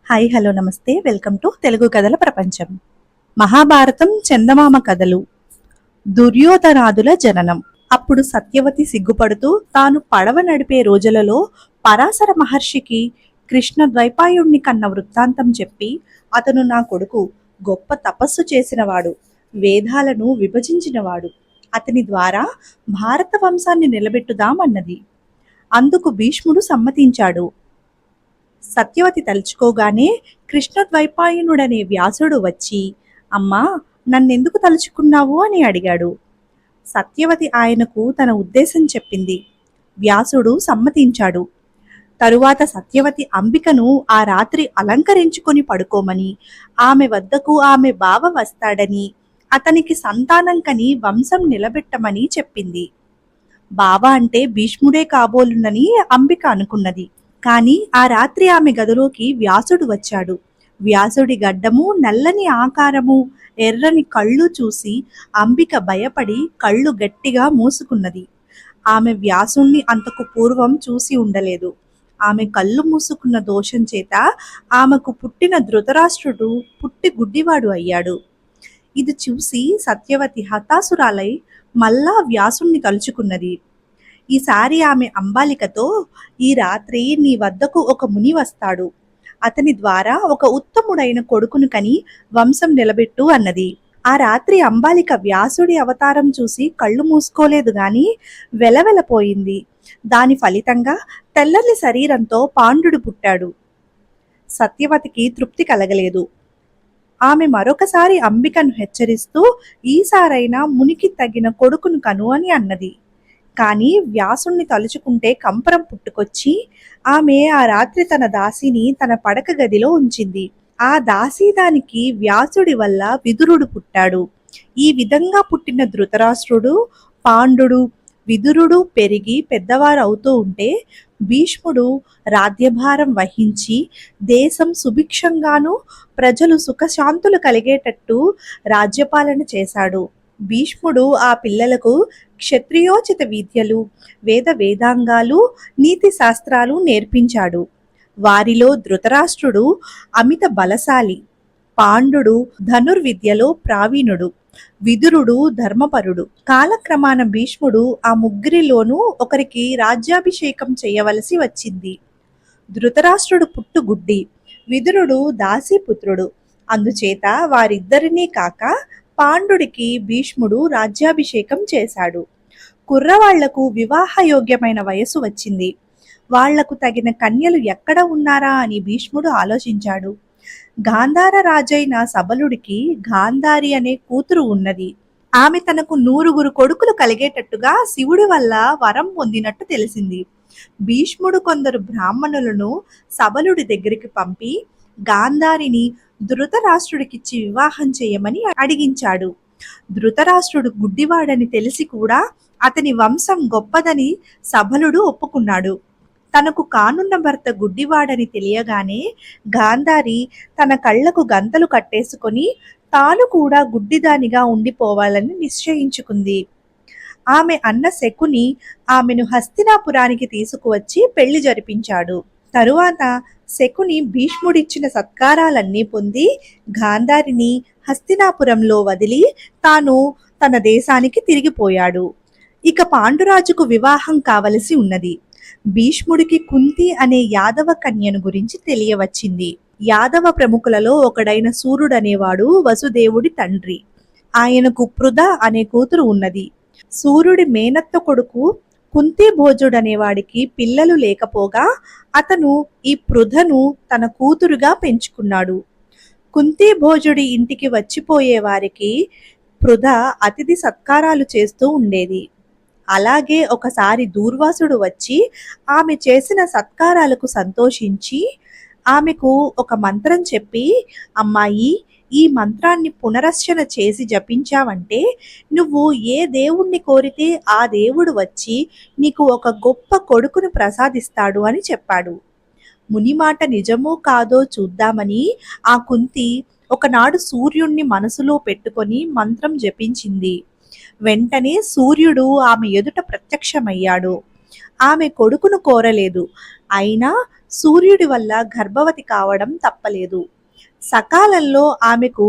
Hi hello నమస్తే welcome to Telugu కథల ప్రపంచం. మహాభారతం చందమామ కథలు. దుర్యోధనాదుల జననం. అప్పుడు సత్యవతి సిగ్గుపడుతూ తాను పడవ నడిపే రోజులలో పరాశర మహర్షికి కృష్ణ ద్వైపాయుణ్ణి కన్న వృత్తాంతం చెప్పి, అతను నా కొడుకు, గొప్ప తపస్సు చేసినవాడు, వేదాలను విభజించినవాడు, అతని ద్వారా భారత వంశాన్ని నిలబెట్టుదామన్నది. అందుకు భీష్ముడు సమ్మతించాడు. సత్యవతి తలుచుకోగానే కృష్ణద్వైపాయనుడనే వ్యాసుడు వచ్చి, అమ్మా, నన్నెందుకు తలుచుకున్నావు అని అడిగాడు. సత్యవతి ఆయనకు తన ఉద్దేశం చెప్పింది. వ్యాసుడు సమ్మతించాడు. తరువాత సత్యవతి అంబికను ఆ రాత్రి అలంకరించుకొని పడుకోమని, ఆమె వద్దకు ఆమె బావ వస్తాడని, అతనికి సంతానం కని వంశం నిలబెట్టమని చెప్పింది. బావ అంటే భీష్ముడే కాబోలునని అంబిక అనుకున్నది. కాని ఆ రాత్రి ఆమె గదిలోకి వ్యాసుడు వచ్చాడు. వ్యాసుడి గడ్డము, నల్లని ఆకారము, ఎర్రని కళ్ళు చూసి అంబిక భయపడి కళ్ళు గట్టిగా మూసుకున్నది. ఆమె వ్యాసుణ్ణి అంతకు పూర్వం చూసి ఉండలేదు. ఆమె కళ్ళు మూసుకున్న దోషం చేత ఆమెకు పుట్టిన ధృతరాష్ట్రుడు పుట్టి గుడ్డివాడు అయ్యాడు. ఇది చూసి సత్యవతి హతాసురాలై మళ్ళా వ్యాసుణ్ణి తలుచుకున్నది. ఈసారి ఆమె అంబాలికతో, ఈ రాత్రి నీ వద్దకు ఒక ముని వస్తాడు, అతని ద్వారా ఒక ఉత్తముడైన కొడుకును కని వంశం నిలబెట్టు అన్నది. ఆ రాత్రి అంబాలిక వ్యాసుడి అవతారం చూసి కళ్ళు మూసుకోలేదు గాని వెలవెలపోయింది. దాని ఫలితంగా తెల్లని శరీరంతో పాండుడు పుట్టాడు. సత్యవతికి తృప్తి కలగలేదు. ఆమె మరొకసారి అంబికను హెచ్చరిస్తూ, ఈసారైనా మునికి తగిన కొడుకును కను అని అన్నది. కానీ వ్యాసుణ్ణి తలుచుకుంటే కంపరం పుట్టుకొచ్చి ఆమె ఆ రాత్రి తన దాసిని తన పడక గదిలో ఉంచింది. ఆ దాసీదానికి వ్యాసుడి వల్ల విదురుడు పుట్టాడు. ఈ విధంగా పుట్టిన ధృతరాష్ట్రుడు, పాండుడు, విదురుడు పెరిగి పెద్దవారు అవుతూ ఉంటే భీష్ముడు రాజ్యభారం వహించి దేశం సుభిక్షంగాను ప్రజలు సుఖశాంతులు కలిగేటట్టు రాజ్యపాలన చేశాడు. భీష్ముడు ఆ పిల్లలకు క్షత్రియోచిత విద్యలు, వేదాంగాలు, నీతి శాస్త్రాలు నేర్పించాడు. వారిలో ధృతరాష్ట్రుడు అమిత బలశాలి, పాండుడు ధనుర్విద్యలో ప్రావీణుడు, విదురుడు ధర్మపరుడు. కాలక్రమాన భీష్ముడు ఆ ముగ్గురిలోనూ ఒకరికి రాజ్యాభిషేకం చేయవలసి వచ్చింది. ధృతరాష్ట్రుడు పుట్టుగుడ్డి, విదురుడు దాసీపుత్రుడు. అందుచేత వారిద్దరినీ కాక పాండుడికి భీష్ముడు రాజ్యాభిషేకం చేశాడు. కుర్రవాళ్లకు వివాహయోగ్యమైన వయసు వచ్చింది. వాళ్లకు తగిన కన్యలు ఎక్కడ ఉన్నారా అని భీష్ముడు ఆలోచించాడు. గాంధార రాజైన సబలుడికి గాంధారి అనే కూతురు ఉన్నది. ఆమె తనకు 100 కొడుకులు కలిగేటట్టుగా శివుడి వల్ల వరం పొందినట్టు తెలిసింది. భీష్ముడు కొందరు బ్రాహ్మణులను సబలుడి దగ్గరికి పంపి గాంధారిని ధృతరాష్ట్రుడికిచ్చి వివాహం చేయమని అడిగించాడు. ధృతరాష్ట్రుడు గుడ్డివాడని తెలిసి కూడా అతని వంశం గొప్పదని సబలుడు ఒప్పుకున్నాడు. తనకు కానున్న భర్త గుడ్డివాడని తెలియగానే గాంధారి తన కళ్లకు గంతలు కట్టేసుకొని తాను కూడా గుడ్డిదానిగా ఉండిపోవాలని నిశ్చయించుకుంది. ఆమె అన్న శకుని ఆమెను హస్తినాపురానికి తీసుకువచ్చి పెళ్లి జరిపించాడు. తరువాత శకుని భీష్ముడిచ్చిన సత్కారాలన్నీ పొంది గాంధారిని హస్తినాపురంలో వదిలి తాను తన దేశానికి తిరిగిపోయాడు. ఇక పాండురాజుకు వివాహం కావలసి ఉన్నది. భీష్ముడికి కుంతి అనే యాదవ కన్యను గురించి తెలియవచ్చింది. యాదవ ప్రముఖులలో ఒకడైన సూర్యుడనేవాడు వసుదేవుడి తండ్రి. ఆయనకు పృథ అనే కూతురు ఉన్నది. సూర్యుడి మేనత్త కొడుకు కుంతి భోజుడనేవాడికి పిల్లలు లేకపోగా అతను ఈ పృథను తన కూతురుగా పెంచుకున్నాడు. కుంతి భోజుడి ఇంటికి వచ్చిపోయే వారికి పృథ అతిథి సత్కారాలు చేస్తూ ఉండేది. అలాగే ఒకసారి దూర్వాసుడు వచ్చి ఆమె చేసిన సత్కారాలకు సంతోషించి ఆమెకు ఒక మంత్రం చెప్పి, అమ్మాయి, ఈ మంత్రాన్ని పునరర్చన చేసి జపించావంటే నువ్వు ఏ దేవుణ్ణి కోరితే ఆ దేవుడు వచ్చి నీకు ఒక గొప్ప కొడుకును ప్రసాదిస్తాడు అని చెప్పాడు. ముని మాట నిజమో కాదో చూద్దామని ఆ కుంతి ఒకనాడు సూర్యుణ్ణి మనసులో పెట్టుకొని మంత్రం జపించింది. వెంటనే సూర్యుడు ఆమె ఎదుట ప్రత్యక్షమయ్యాడు. ఆమె కొడుకును కోరలేదు. అయినా సూర్యుడి వల్ల గర్భవతి కావడం తప్పలేదు. సకాలంలో ఆమెకు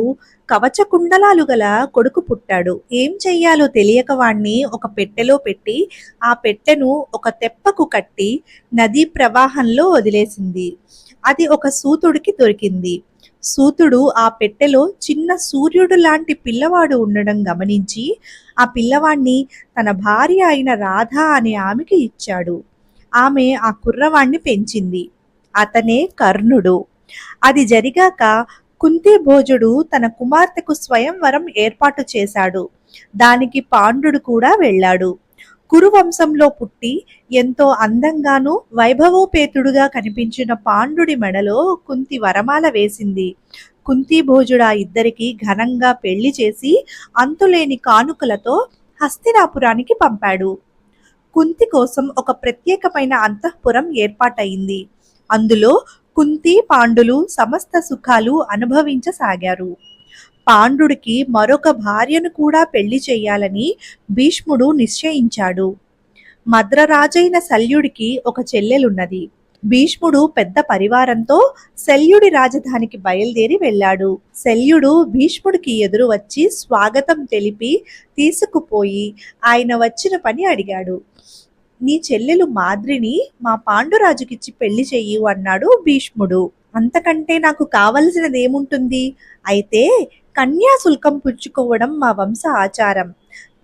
కవచకుండలాలు గల కొడుకు పుట్టాడు. ఏం చెయ్యాలో తెలియక వాణ్ణి ఒక పెట్టెలో పెట్టి ఆ పెట్టెను ఒక తెప్పకు కట్టి నదీ ప్రవాహంలో వదిలేసింది. అది ఒక సూతుడికి దొరికింది. సూతుడు ఆ పెట్టెలో చిన్న సూర్యుడు లాంటి పిల్లవాడు ఉండడం గమనించి ఆ పిల్లవాణ్ణి తన భార్య అయిన రాధ అనే ఆమెకి ఇచ్చాడు. ఆమె ఆ కుర్రవాణ్ణి పెంచింది. అతనే కర్ణుడు. అది జరిగాక కుంతిభోజుడు తన కుమార్తెకు స్వయంవరం ఏర్పాటు చేశాడు. దానికి పాండుడు కూడా వెళ్ళాడు. కురువంశంలో పుట్టి ఎంతో అందంగానూ వైభవోపేతుడుగా కనిపించిన పాండుడి మెడలో కుంతి వరమాల వేసింది. కుంతిభోజుడు ఆ ఇద్దరికి ఘనంగా పెళ్లి చేసి అంతులేని కానుకలతో హస్తినాపురానికి పంపాడు. కుంతి కోసం ఒక ప్రత్యేకమైన అంతఃపురం ఏర్పాటయింది. అందులో కుంతి పాండులు సమస్త సుఖాలు అనుభవించసాగారు. పాండుడికి మరొక భార్యను కూడా పెళ్లి చెయ్యాలని భీష్ముడు నిశ్చయించాడు. మద్రరాజైన శల్యుడికి ఒక చెల్లెలున్నది. భీష్ముడు పెద్ద పరివారంతో శల్యుడి రాజధానికి బయలుదేరి వెళ్ళాడు. శల్యుడు భీష్ముడికి ఎదురు వచ్చి స్వాగతం తెలిపి తీసుకుపోయి ఆయన వచ్చిన పని అడిగాడు. నీ చెల్లెలు మాద్రిని మా పాండురాజుకిచ్చి పెళ్లి చెయ్యి అన్నాడు భీష్ముడు. అంతకంటే నాకు కావలసినదేముంటుంది? అయితే కన్యాశుల్కం పుచ్చుకోవడం మా వంశ ఆచారం.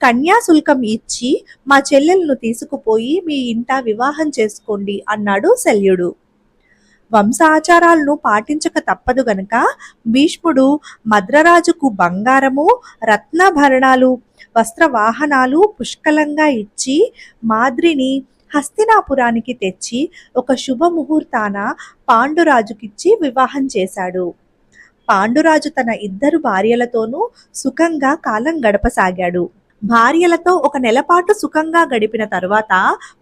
కన్యాశుల్కం ఇచ్చి మా చెల్లెలను తీసుకుపోయి మీ ఇంట వివాహం చేసుకోండి అన్నాడు శల్యుడు. వంశాచారాలను పాటించక తప్పదు గనుక భీష్ముడు మద్రరాజుకు బంగారము, రత్నాభరణాలు, వస్త్రవాహనాలు పుష్కలంగా ఇచ్చి మాద్రిని హస్తినాపురానికి తెచ్చి ఒక శుభముహూర్తాన పాండురాజుకిచ్చి వివాహం చేశాడు. పాండురాజు తన ఇద్దరు భార్యలతోనూ సుఖంగా కాలం గడపసాగాడు. భార్యలతో ఒక నెలపాటు సుఖంగా గడిపిన తరువాత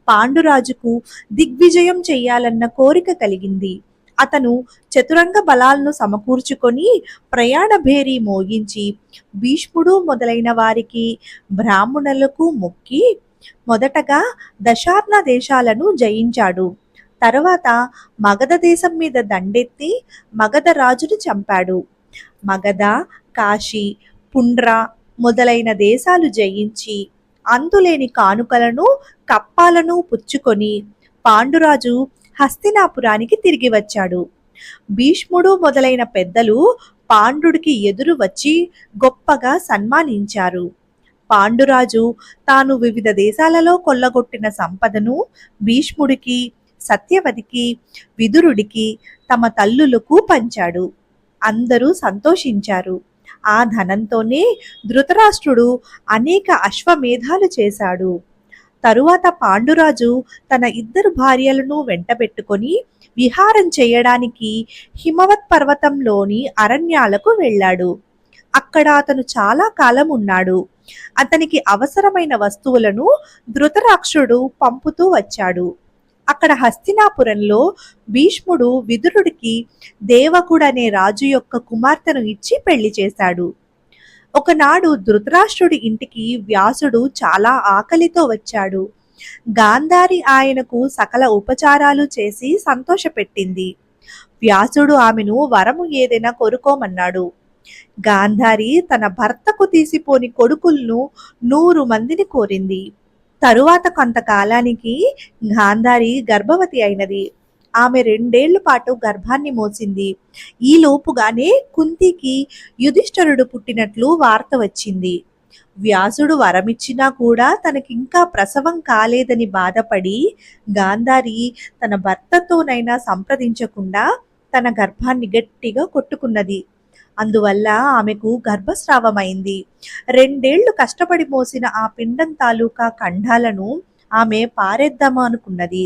పాండురాజుకు దిగ్విజయం చెయ్యాలన్న కోరిక కలిగింది. అతను చతురంగ బలాలను సమకూర్చుకొని ప్రయాణ భేరీ మోగించి భీష్ముడు మొదలైన వారికి బ్రాహ్మణులకు మొక్కి మొదటగా దశార్ణ దేశాలను జయించాడు. తరువాత మగధ దేశం మీద దండెత్తి మగధ రాజును చంపాడు. మగధ, కాశీ, పుండ్ర మొదలైన దేశాలు జయించి అంతులేని కానుకలను కప్పాలను పుచ్చుకొని పాండురాజు హస్తినాపురానికి తిరిగి వచ్చాడు. భీష్ముడు మొదలైన పెద్దలు పాండుడికి ఎదురు వచ్చి గొప్పగా సన్మానించారు. పాండురాజు తాను వివిధ దేశాలలో కొల్లగొట్టిన సంపదను భీష్ముడికి, సత్యవతికి, విదురుడికి, తమ తల్లులకు పంచాడు. అందరూ సంతోషించారు. ఆ ధనంతోనే ధృతరాష్ట్రుడు అనేక అశ్వమేధాలు చేశాడు. తరువాత పాండురాజు తన ఇద్దరు భార్యలను వెంటబెట్టుకొని విహారం చేయడానికి హిమవత్ పర్వతంలోని అరణ్యాలకు వెళ్ళాడు. అక్కడ అతను చాలా కాలం ఉన్నాడు. అతనికి అవసరమైన వస్తువులను ధృతరాష్ట్రుడు పంపుతూ వచ్చాడు. అక్కడ హస్తినాపురంలో భీష్ముడు విదురుడికి దేవకుడనే రాజు యొక్క కుమార్తెను ఇచ్చి పెళ్లి చేశాడు. ఒకనాడు ధృతరాష్ట్రుడి ఇంటికి వ్యాసుడు చాలా ఆకలితో వచ్చాడు. గాంధారి ఆయనకు సకల ఉపచారాలు చేసి సంతోషపెట్టింది. వ్యాసుడు ఆమెను వరము ఏదైనా కోరుకోమన్నాడు. గాంధారి తన భర్తకు తీసిపోని కొడుకులను 100 మందిని కోరింది. తరువాత కొంతకాలానికి గాంధారి గర్భవతి అయినది. ఆమె 2 ఏళ్ల పాటు గర్భాన్ని మోసింది. ఈ లోపుగానే కుంతికి యుధిష్ఠరుడు పుట్టినట్లు వార్త వచ్చింది. వ్యాసుడు వరమిచ్చినా కూడా తనకింకా ప్రసవం కాలేదని బాధపడి గాంధారి తన భర్తతోనైనా సంప్రదించకుండా తన గర్భాన్ని గట్టిగా కొట్టుకున్నది. అందువల్ల ఆమెకు గర్భస్రావమైంది. 2 ఏళ్లు కష్టపడి మోసిన ఆ పిండం తాలూకా ఖండాలను ఆమె పారేద్దామా అనుకున్నది.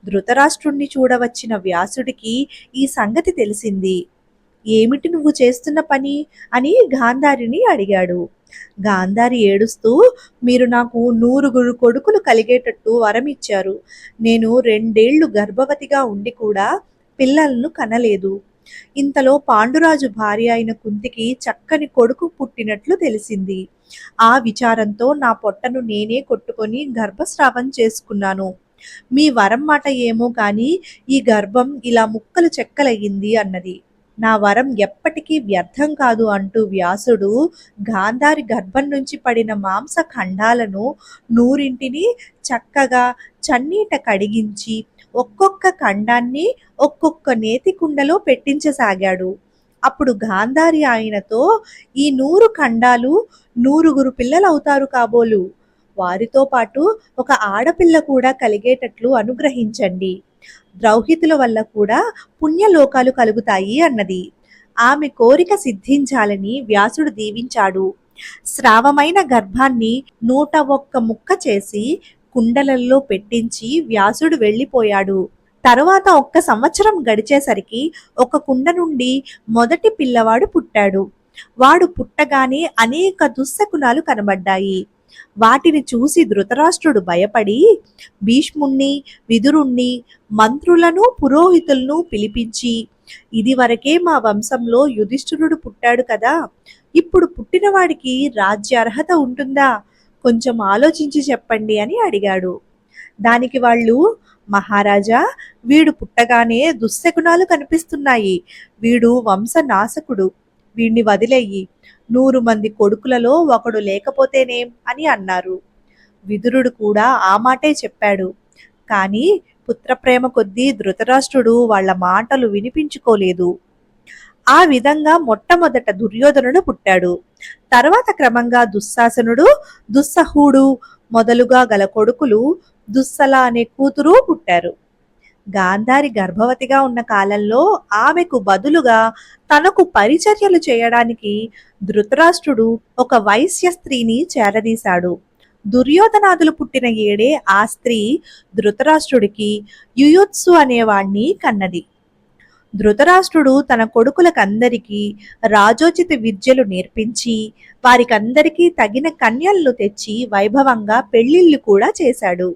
ధృతరాష్ట్రుణ్ణి చూడవచ్చిన వ్యాసుడికి ఈ సంగతి తెలిసింది. ఏమిటి నువ్వు చేస్తున్న పని అని గాంధారిని అడిగాడు. గాంధారి ఏడుస్తూ, మీరు నాకు 100 కొడుకులు కలిగేటట్టు వరమిచ్చారు. నేను 2 ఏళ్లు గర్భవతిగా ఉండి కూడా పిల్లలను కనలేదు. ఇంతలో పాండురాజు భార్య అయిన కుంతికి చక్కని కొడుకు పుట్టినట్లు తెలిసింది. ఆ విచారంతో నా పొట్టను నేనే కొట్టుకొని గర్భస్రావం చేసుకున్నాను. మీ వరం మాట ఏమో కాని ఈ గర్భం ఇలా ముక్కలు చెక్కలయ్యింది అన్నది. నా వరం ఎప్పటికీ వ్యర్థం కాదు అంటూ వ్యాసుడు గాంధారి గర్భం నుంచి పడిన మాంస ఖండాలను 100ని చక్కగా చన్నీట కడిగించి ఒక్కొక్క ఖండాన్ని ఒక్కొక్క నేతి కుండలో పెట్టించసాగాడు. అప్పుడు గాంధారి ఆయనతో, ఈ 100 ఖండాలు 100 పిల్లలవుతారు కాబోలు. వారితో పాటు ఒక ఆడపిల్ల కూడా కలిగేటట్లు అనుగ్రహించండి. ద్రౌహితుల వల్ల కూడా పుణ్యలోకాలు కలుగుతాయి అన్నది. ఆమె కోరిక సిద్ధించాలని వ్యాసుడు దీవించాడు. స్రావమైన గర్భాన్ని 101 ముక్క చేసి కుండలల్లో పెట్టించి వ్యాసుడు వెళ్ళిపోయాడు. తరువాత 1 సంవత్సరం గడిచేసరికి ఒక కుండ నుండి మొదటి పిల్లవాడు పుట్టాడు. వాడు పుట్టగానే అనేక దుశ్శకునాలు కనబడ్డాయి. వాటిని చూసి ధృతరాష్ట్రుడు భయపడి భీష్ముణ్ణి, విదురుణ్ణి, మంత్రులను, పురోహితులను పిలిపించి, ఇదివరకే మా వంశంలో యుధిష్ఠిరుడు పుట్టాడు కదా, ఇప్పుడు పుట్టినవాడికి రాజ్యార్హత ఉంటుందా? కొంచెం ఆలోచించి చెప్పండి అని అడిగాడు. దానికి వాళ్ళు, మహారాజా, వీడు పుట్టగానే దుశ్శకునాలు కనిపిస్తున్నాయి. వీడు వంశనాశకుడు. వీణ్ణి వదిలేయి. 100 మంది కొడుకులలో ఒకడు లేకపోతేనేం అని అన్నారు. విదురుడు కూడా ఆ మాటే చెప్పాడు. కానీ పుత్రప్రేమ కొద్దీ ధృతరాష్ట్రుడు వాళ్ళ మాటలు వినిపించుకోలేదు. ఆ విధంగా మొట్టమొదట దుర్యోధనుడు పుట్టాడు. తర్వాత క్రమంగా దుశ్శాసనుడు, దుస్సహుడు మొదలుగా గల కొడుకులు, దుస్సల అనే కూతురు పుట్టారు. గాంధారి గర్భవతిగా ఉన్న కాలంలో ఆమెకు బదులుగా తనకు పరిచర్యలు చేయడానికి ధృతరాష్ట్రుడు ఒక వైశ్య స్త్రీని చేరదీశాడు. దుర్యోధనాదులు పుట్టిన ఏడే ఆ స్త్రీ ధృతరాష్ట్రుడికి యుయుత్సు అనేవాణ్ణి కన్నది. ధృతరాష్ట్రుడు తన కొడుకులకందరికీ రాజోచిత విద్యలు నేర్పించి వారికందరికీ తగిన కన్యలను తెచ్చి వైభవంగా పెళ్లిళ్లు కూడా చేశాడు.